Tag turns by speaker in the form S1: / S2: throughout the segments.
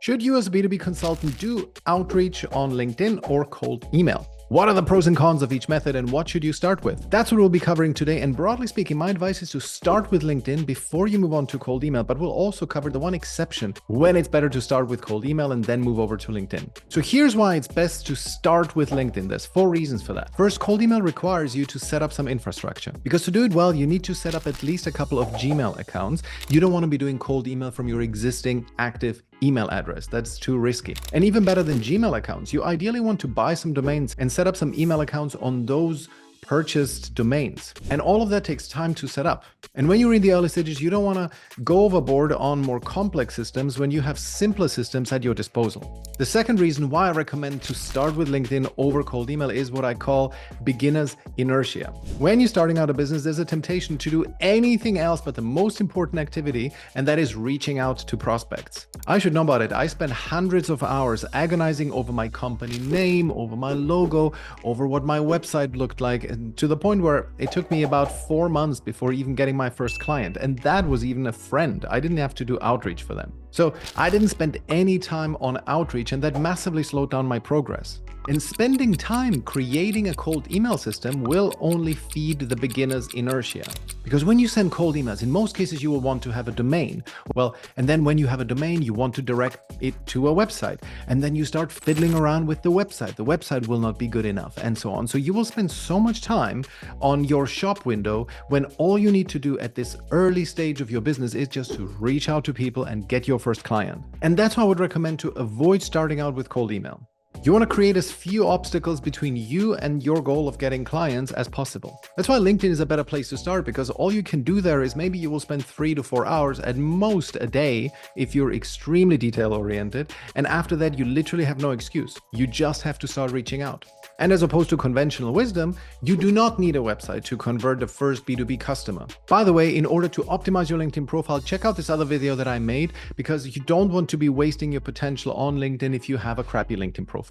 S1: Should you as a B2B consultant do outreach on LinkedIn or cold email? What are the pros and cons of each method and what should you start with? That's what we'll be covering today. And broadly speaking, my advice is to start with LinkedIn before you move on to cold email, but we'll also cover the one exception when it's better to start with cold email and then move over to LinkedIn. So here's why it's best to start with LinkedIn. There's 4 reasons for that. First, cold email requires you to set up some infrastructure because to do it well, you need to set up at least a couple of Gmail accounts. You don't want to be doing cold email from your existing active email address. That's too risky. And even better than Gmail accounts, you ideally want to buy some domains and set up some email accounts on those purchased domains. And all of that takes time to set up. And when you're in the early stages, you don't want to go overboard on more complex systems when you have simpler systems at your disposal. The second reason why I recommend to start with LinkedIn over cold email is what I call beginner's inertia. When you're starting out a business, there's a temptation to do anything else but the most important activity, and that is reaching out to prospects. I should know about it. I spent hundreds of hours agonizing over my company name, over my logo, over what my website looked like, to the point where it took me about 4 months before even getting my first client. And that was even a friend. I didn't have to do outreach for them. So I didn't spend any time on outreach, and that massively slowed down my progress. And spending time creating a cold email system will only feed the beginner's inertia. Because when you send cold emails, in most cases, you will want to have a domain. Well, and then when you have a domain, you want to direct it to a website. And then you start fiddling around with the website. The website will not be good enough and so on. So you will spend so much time on your shop window when all you need to do at this early stage of your business is just to reach out to people and get your first client. And that's why I would recommend to avoid starting out with cold email. You want to create as few obstacles between you and your goal of getting clients as possible. That's why LinkedIn is a better place to start, because all you can do there is maybe you will spend 3 to 4 hours at most a day if you're extremely detail oriented. And after that, you literally have no excuse. You just have to start reaching out. And as opposed to conventional wisdom, you do not need a website to convert the first B2B customer. By the way, in order to optimize your LinkedIn profile, check out this other video that I made, because you don't want to be wasting your potential on LinkedIn if you have a crappy LinkedIn profile.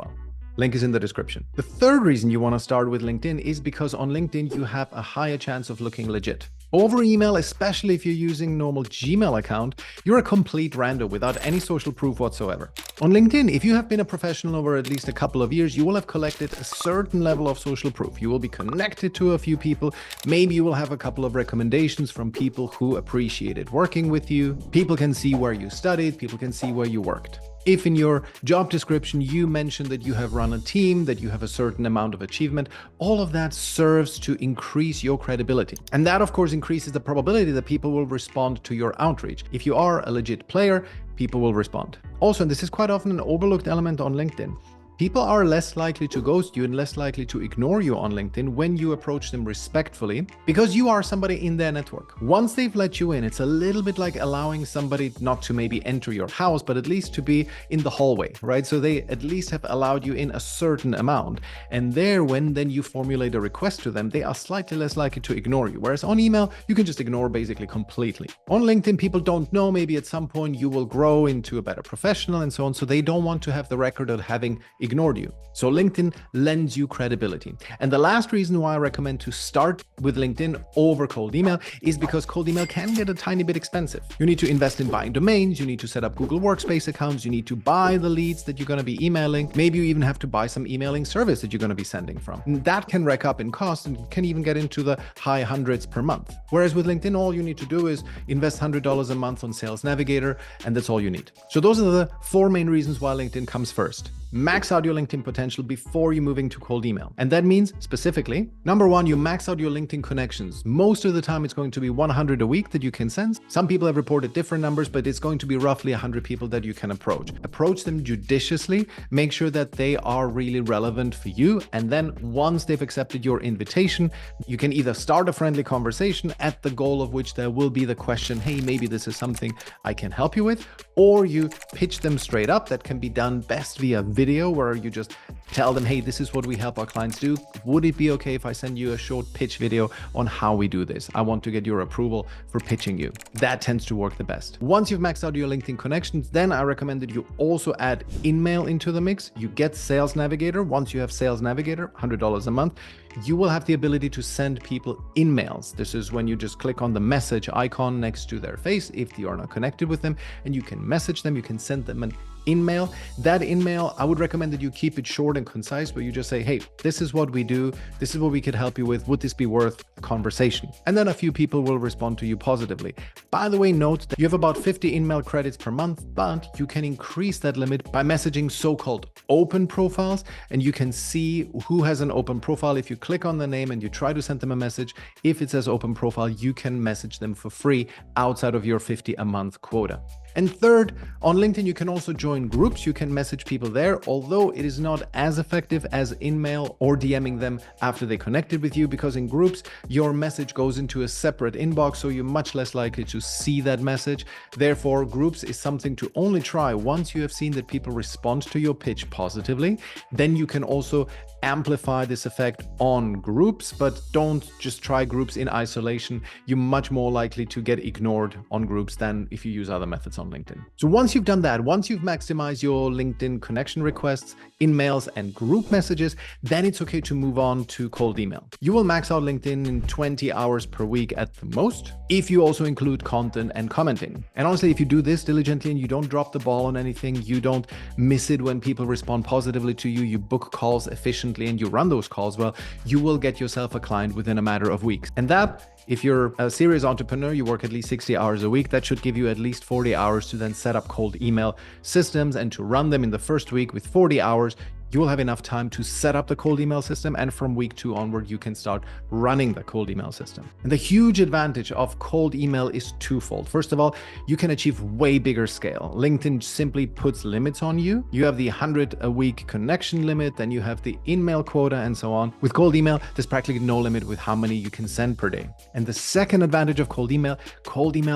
S1: Link is in the description. The third reason you want to start with LinkedIn is because on LinkedIn, you have a higher chance of looking legit. Over email, especially if you're using normal Gmail account, you're a complete rando without any social proof whatsoever. On LinkedIn, if you have been a professional over at least a couple of years, you will have collected a certain level of social proof. You will be connected to a few people. Maybe you will have a couple of recommendations from people who appreciated working with you. People can see where you studied. People can see where you worked. If in your job description you mention that you have run a team, that you have a certain amount of achievement, all of that serves to increase your credibility. And that, of course, increases the probability that people will respond to your outreach. If you are a legit player, people will respond. Also, and this is quite often an overlooked element on LinkedIn, people are less likely to ghost you and less likely to ignore you on LinkedIn when you approach them respectfully, because you are somebody in their network. Once they've let you in, it's a little bit like allowing somebody not to maybe enter your house, but at least to be in the hallway, right? So they at least have allowed you in a certain amount. And there, when then you formulate a request to them, they are slightly less likely to ignore you. Whereas on email, you can just ignore basically completely. On LinkedIn, people don't know, maybe at some point you will grow into a better professional and so on. So they don't want to have the record of having ignored you. So LinkedIn lends you credibility. And the last reason why I recommend to start with LinkedIn over cold email is because cold email can get a tiny bit expensive. You need to invest in buying domains, you need to set up Google Workspace accounts, you need to buy the leads that you're going to be emailing. Maybe you even have to buy some emailing service that you're going to be sending from. And that can rack up in cost and can even get into the high hundreds per month. Whereas with LinkedIn, all you need to do is invest $100 a month on Sales Navigator, and that's all you need. So those are the 4 main reasons why LinkedIn comes first. Max out your LinkedIn potential before you're moving to cold email. And that means specifically, number 1, you max out your LinkedIn connections. Most of the time, it's going to be 100 a week that you can send. Some people have reported different numbers, but it's going to be roughly 100 people that you can approach. Approach them judiciously, make sure that they are really relevant for you. And then once they've accepted your invitation, you can either start a friendly conversation at the goal of which there will be the question, hey, maybe this is something I can help you with, or you pitch them straight up. That can be done best via video, where you just tell them, hey, this is what we help our clients do. Would it be okay if I send you a short pitch video on how we do this? I want to get your approval for pitching you. That tends to work the best. Once you've maxed out your LinkedIn connections, then I recommend that you also add InMail into the mix. You get Sales Navigator. Once you have Sales Navigator, $100 a month, you will have the ability to send people InMails. This is when you just click on the message icon next to their face if you are not connected with them, and you can message them, you can send them an InMail. That InMail, I would recommend that you keep it short and concise, where you just say, hey, this is what we do. This is what we could help you with. Would this be worth a conversation? And then a few people will respond to you positively. By the way, note that you have about 50 InMail credits per month, but you can increase that limit by messaging so-called open profiles, and you can see who has an open profile. If you click on the name and you try to send them a message, if it says open profile, you can message them for free outside of your 50 a month quota. And third, on LinkedIn, you can also join groups. You can message people there, although it is not as effective as InMail or DMing them after they connected with you, because in groups, your message goes into a separate inbox, so you're much less likely to see that message. Therefore, groups is something to only try once you have seen that people respond to your pitch positively. Then you can also amplify this effect on groups, but don't just try groups in isolation. You're much more likely to get ignored on groups than if you use other methods on LinkedIn. So once you've done that, once you've maximized your LinkedIn connection requests, InMails, and group messages, then it's okay to move on to cold email. You will max out LinkedIn in 20 hours per week at the most, if you also include content and commenting. And honestly, if you do this diligently and you don't drop the ball on anything, you don't miss it when people respond positively to you, you book calls efficiently and you run those calls well, you will get yourself a client within a matter of weeks. And that, if you're a serious entrepreneur, you work at least 60 hours a week, that should give you at least 40 hours to then set up cold email systems and to run them in the first week. With 40 hours, you will have enough time to set up the cold email system, and from week 2 onward, you can start running the cold email system. And the huge advantage of cold email is twofold. First of all, you can achieve way bigger scale. LinkedIn simply puts limits on you. You have the 100 a week connection limit, then you have the InMail quota and so on. With cold email, there's practically no limit with how many you can send per day. And the second advantage of cold email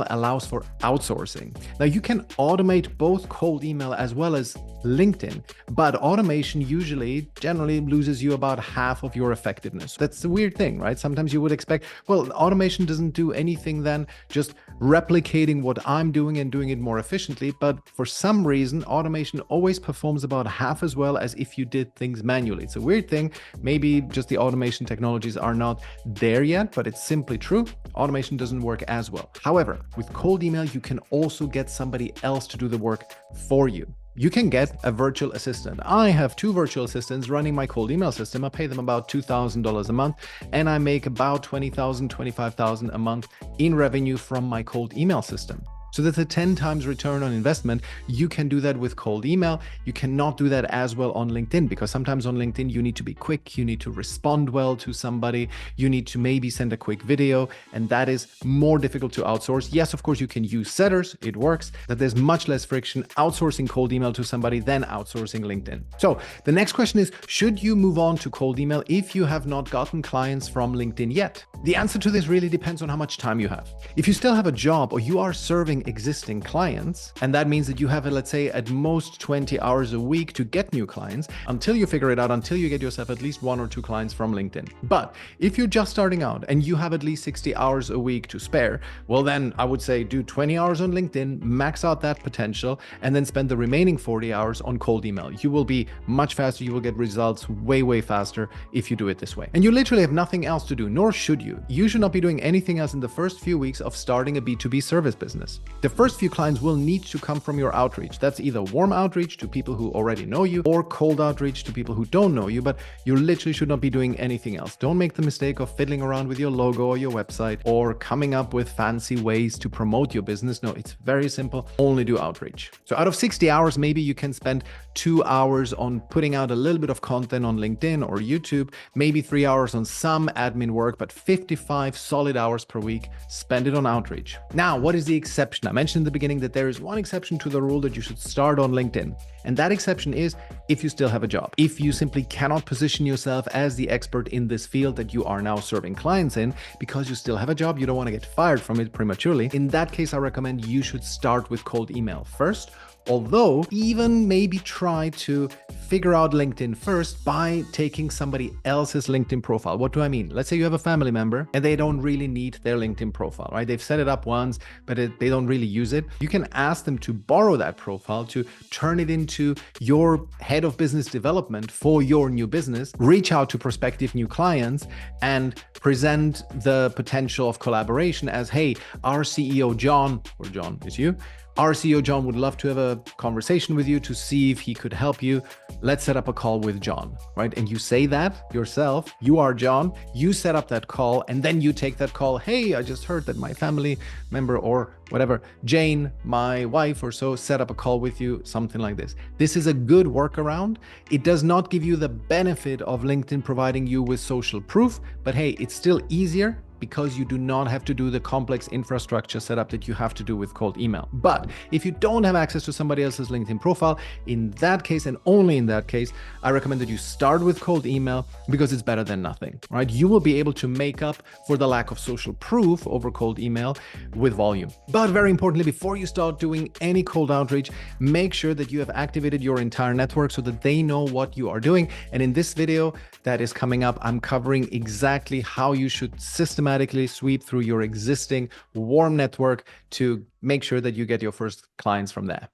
S1: allows for outsourcing. Now you can automate both cold email as well as LinkedIn, but automation generally loses you about half of your effectiveness. That's the weird thing, right? Sometimes you would expect, well, automation doesn't do anything then, just replicating what I'm doing and doing it more efficiently. But for some reason, automation always performs about half as well as if you did things manually. It's a weird thing. Maybe just the automation technologies are not there yet, but it's simply true. Automation doesn't work as well. However, with cold email, you can also get somebody else to do the work for you. You can get a virtual assistant. I have 2 virtual assistants running my cold email system. I pay them about $2,000 a month, and I make about $20,000, $25,000 a month in revenue from my cold email system. So that's a 10 times return on investment. You can do that with cold email. You cannot do that as well on LinkedIn, because sometimes on LinkedIn, you need to be quick. You need to respond well to somebody. You need to maybe send a quick video, and that is more difficult to outsource. Yes, of course, you can use setters. It works, but there's much less friction outsourcing cold email to somebody than outsourcing LinkedIn. So the next question is, should you move on to cold email if you have not gotten clients from LinkedIn yet? The answer to this really depends on how much time you have. If you still have a job or you are serving existing clients, and that means that you have, let's say, at most 20 hours a week to get new clients until you figure it out, until you get yourself at least 1 or 2 clients from LinkedIn. But if you're just starting out and you have at least 60 hours a week to spare, well, then I would say do 20 hours on LinkedIn, max out that potential, and then spend the remaining 40 hours on cold email. You will be much faster. You will get results way, way faster if you do it this way. And you literally have nothing else to do, nor should you. You should not be doing anything else in the first few weeks of starting a B2B service business. The first few clients will need to come from your outreach. That's either warm outreach to people who already know you or cold outreach to people who don't know you, but you literally should not be doing anything else. Don't make the mistake of fiddling around with your logo or your website or coming up with fancy ways to promote your business. No, it's very simple. Only do outreach. So out of 60 hours, maybe you can spend 2 hours on putting out a little bit of content on LinkedIn or YouTube, maybe 3 hours on some admin work, but 55 solid hours per week, spend it on outreach. Now, what is the exception? I mentioned in the beginning that there is one exception to the rule that you should start on LinkedIn. And that exception is if you still have a job. If you simply cannot position yourself as the expert in this field that you are now serving clients in because you still have a job, you don't want to get fired from it prematurely. In that case, I recommend you should start with cold email first. Although even maybe try to figure out LinkedIn first by taking somebody else's LinkedIn profile. What do I mean? Let's say you have a family member and they don't really need their LinkedIn profile, right? They've set it up once, but they don't really use it. You can ask them to borrow that profile, to turn it into your head of business development for your new business, reach out to prospective new clients and present the potential of collaboration as, hey, our CEO John, or John is you, our CEO John would love to have a conversation with you to see if he could help you. Let's set up a call with John, right? And you say that yourself, you are John, you set up that call, and then you take that call. Hey, I just heard that my family member or whatever, Jane, my wife or so, set up a call with you, something like this. This is a good workaround. It does not give you the benefit of LinkedIn providing you with social proof, but hey, it's still easier because you do not have to do the complex infrastructure setup that you have to do with cold email. But if you don't have access to somebody else's LinkedIn profile, in that case, and only in that case, I recommend that you start with cold email because it's better than nothing, right? You will be able to make up for the lack of social proof over cold email with volume. But very importantly, before you start doing any cold outreach, make sure that you have activated your entire network so that they know what you are doing. And in this video that is coming up, I'm covering exactly how you should systematically sweep through your existing warm network to make sure that you get your first clients from there.